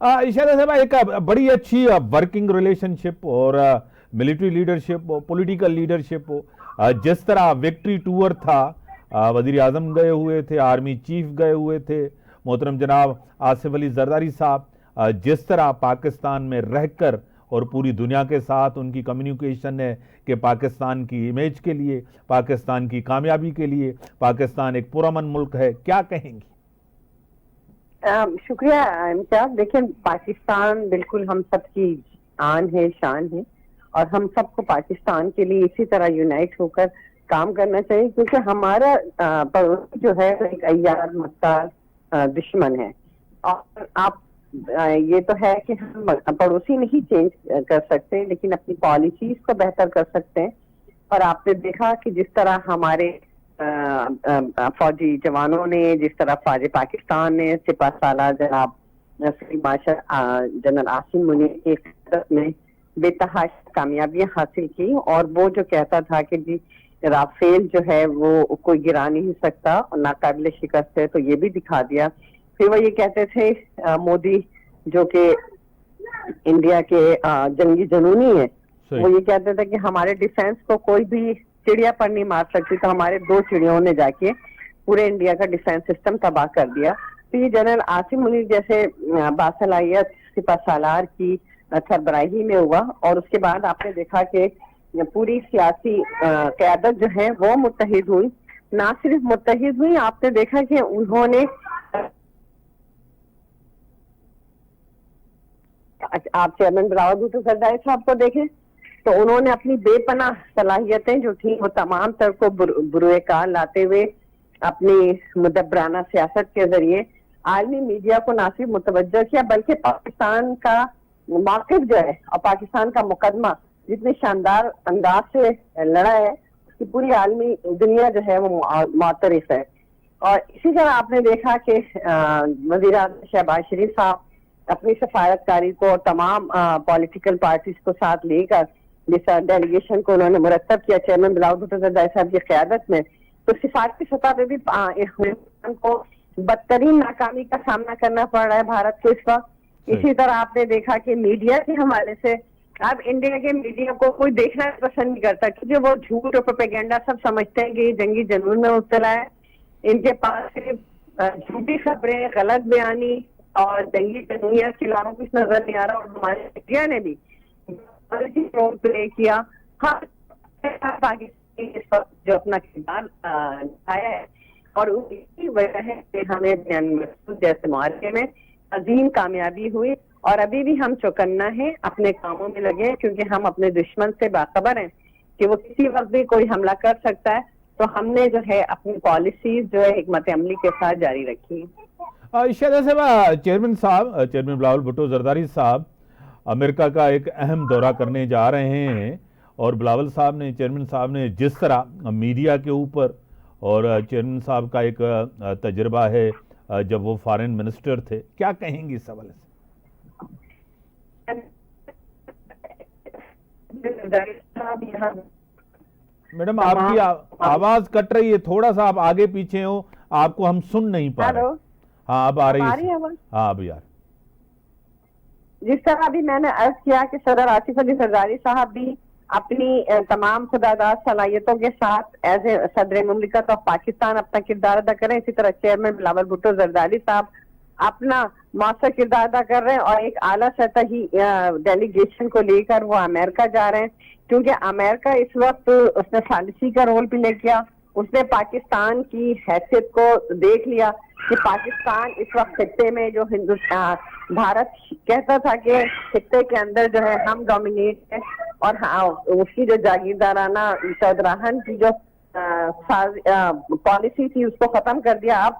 اشارہ صاحب ایک بڑی اچھی ورکنگ ریلیشن شپ اور ملٹری لیڈرشپ پولیٹیکل لیڈرشپ جس طرح وکٹری ٹور تھا، وزیر اعظم گئے ہوئے تھے، آرمی چیف گئے ہوئے تھے، محترم جناب آصف علی زرداری صاحب جس طرح پاکستان میں رہ کر اور پوری دنیا کے ساتھ ان کی کمیونیکیشن ہے کہ پاکستان کی امیج کے لیے، پاکستان کی کامیابی کے لیے، پاکستان ایک پرامن ملک ہے، کیا کہیں گی؟ شکریہ امتیاز. دیکھیں پاکستان بالکل ہم سب کی آن ہے، شان ہے، اور ہم سب کو پاکستان کے لیے اسی طرح یونائٹ ہو کر کام کرنا چاہیے، کیونکہ ہمارا پڑوسی جو ہے ایک عیار مختار دشمن ہے. اور آپ یہ تو ہے کہ ہم پڑوسی نہیں چینج کر سکتے، لیکن اپنی پالیسیز کو بہتر کر سکتے ہیں. اور آپ نے دیکھا کہ جس طرح ہمارے فوجی جوانوں نے، جس طرح فوج پاکستان نے سپہ سالار جناب field marshal general Asim Munir کی قیادت میں بے تحاشا کامیابیاں حاصل کی. اور وہ جو کہتا تھا کہ جی رافیل جو ہے وہ کوئی گرا نہیں سکتا اور ناقابل شکست ہے، تو یہ بھی دکھا دیا. پھر وہ یہ کہتے تھے مودی جو کہ انڈیا کے جنگی جنونی ہے، وہ یہ کہتے تھے کہ ہمارے ڈیفینس کو کوئی بھی چڑیا پر نہیں مار سکتی، تو ہمارے 2 چڑیوں نے جا کے پورے انڈیا کا ڈیفینس سسٹم تباہ کر دیا. تو یہ جنرل عاصم منیر جیسے باصلاحیت سپہ سالار کی سربراہی میں ہوا. اور اس کے بعد آپ نے دیکھا کہ پوری سیاسی قیادت جو ہے وہ متحد ہوئی. نہ صرف متحد ہوئی، آپ نے دیکھا کہ انہوں نے، آپ چیئرمین بلاول بھٹو زرداری صاحب کو دیکھیں تو انہوں نے اپنی بے پناہ صلاحیتیں جو تھیں وہ تمام تر کو بروئے کار لاتے ہوئے اپنی مدبرانہ سیاست کے ذریعے عالمی میڈیا کو نہ صرف متوجہ کیا، بلکہ پاکستان کا موقف جو ہے اور پاکستان کا مقدمہ جتنے شاندار انداز سے لڑا ہے، اس کی پوری عالمی دنیا جو ہے وہ معترف ہے. اور اسی طرح آپ نے دیکھا کہ وزیر اعظم شہباز شریف صاحب اپنی سفارت کاری کو اور تمام پولیٹیکل پارٹیز کو ساتھ لے کر جس ڈیلیگیشن کو انہوں نے مرتب کیا چیئرمین بلاول بھٹو زرداری صاحب کی قیادت میں، تو سفارتی سطح پہ بھی کو بدترین ناکامی کا سامنا کرنا پڑ رہا ہے بھارت کو اس وقت. اسی طرح آپ نے دیکھا کہ میڈیا کے حوالے سے اب انڈیا کے میڈیا کو کوئی دیکھنا پسند نہیں کرتا، کیونکہ وہ جھوٹ اور پروپیگنڈا سب سمجھتے ہیں کہ یہ جنگی جنون میں مبتلا ہے. ان کے پاس صرف جھوٹی خبریں، غلط بیانی اور جنگی جنونیت کے علاوہ کچھ نظر نہیں آ رہا. اور ہمارے میڈیا نے بھی رول پلے کیا. ہاں پاکستان اس وقت جو اپنا کردار نبھایا ہے، اور اسی وجہ ہے کہ ہمیں جیسے معاہدے میں عظیم کامیابی ہوئی. اور ابھی بھی ہم چوکنا ہیں، اپنے کاموں میں لگے، کیونکہ ہم اپنے دشمن سے باخبر ہیں کہ وہ کسی وقت بھی کوئی حملہ کر سکتا ہے. تو ہم نے جو ہے اپنی پالیسیز جو ہے حکمت عملی کے ساتھ جاری رکھی. شہزاد صاحب، چیئرمین بلاول بھٹو زرداری صاحب امریکہ کا ایک اہم دورہ کرنے جا رہے ہیں، اور بلاول صاحب نے، چیئرمین صاحب نے جس طرح میڈیا کے اوپر، اور چیئرمین صاحب کا ایک تجربہ ہے جب وہ فارن منسٹر تھے، کیا کہیں گی اس حوالے سے؟ میڈم آپ کی آواز کٹ رہی ہے، تھوڑا سا آپ آگے پیچھے ہو، آپ کو ہم سن نہیں پا رہے. ہاں اب آ رہی ہے. ہاں اب یار جس طرح ابھی میں نے عرض کیا کہ صدر آصف علی زرداری صاحب بھی اپنی تمام خداداد صلاحیتوں کے ساتھ ایز اے صدر مملکت آف پاکستان اپنا کردار ادا کریں، اسی طرح چیئرمین بلاول بھٹو زرداری صاحب اپنا مؤثر کردار ادا کر رہے ہیں. اور ایک اعلیٰ سطحی ڈیلیگیشن کو لے کر وہ امریکہ جا رہے ہیں، کیونکہ امریکہ اس وقت اس نے ثالثی کا رول پلے کیا. اس نے پاکستان کی حیثیت کو دیکھ لیا کہ پاکستان اس وقت خطے میں، جو ہندوستان بھارت کہتا تھا کہ خطے کے اندر جو ہے ہم ڈومینیٹ ہے، اور اس کی جو جاگیردارانہ چودراہن کی جو پالیسی تھی اس کو ختم کر دیا. اب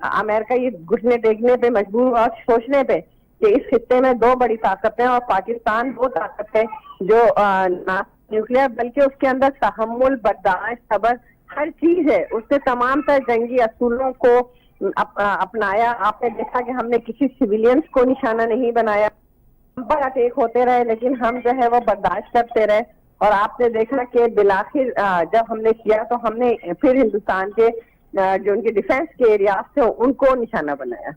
امریکہ یہ گھٹنے ٹیکنے پہ مجبور ہوا، سوچنے پہ کہ اس خطے میں 2 بڑی طاقتیں، اور پاکستان وہ طاقت ہے جو نہ نیوکلیئر بلکہ اس کے اندر تحمل، برداشت، صبر ہر چیز ہے. اس نے تمام تر جنگی اصولوں کو اپنایا. آپ نے دیکھا کہ ہم نے کسی سویلینز کو نشانہ نہیں بنایا، ہم پر اٹیک ہوتے رہے لیکن ہم جو ہے وہ برداشت کرتے رہے. اور آپ نے دیکھا کہ بالآخر جب ہم نے کیا تو ہم نے پھر ہندوستان کے جو ان کے ڈیفینس کے ایریاز تھے ان کو نشانہ بنایا.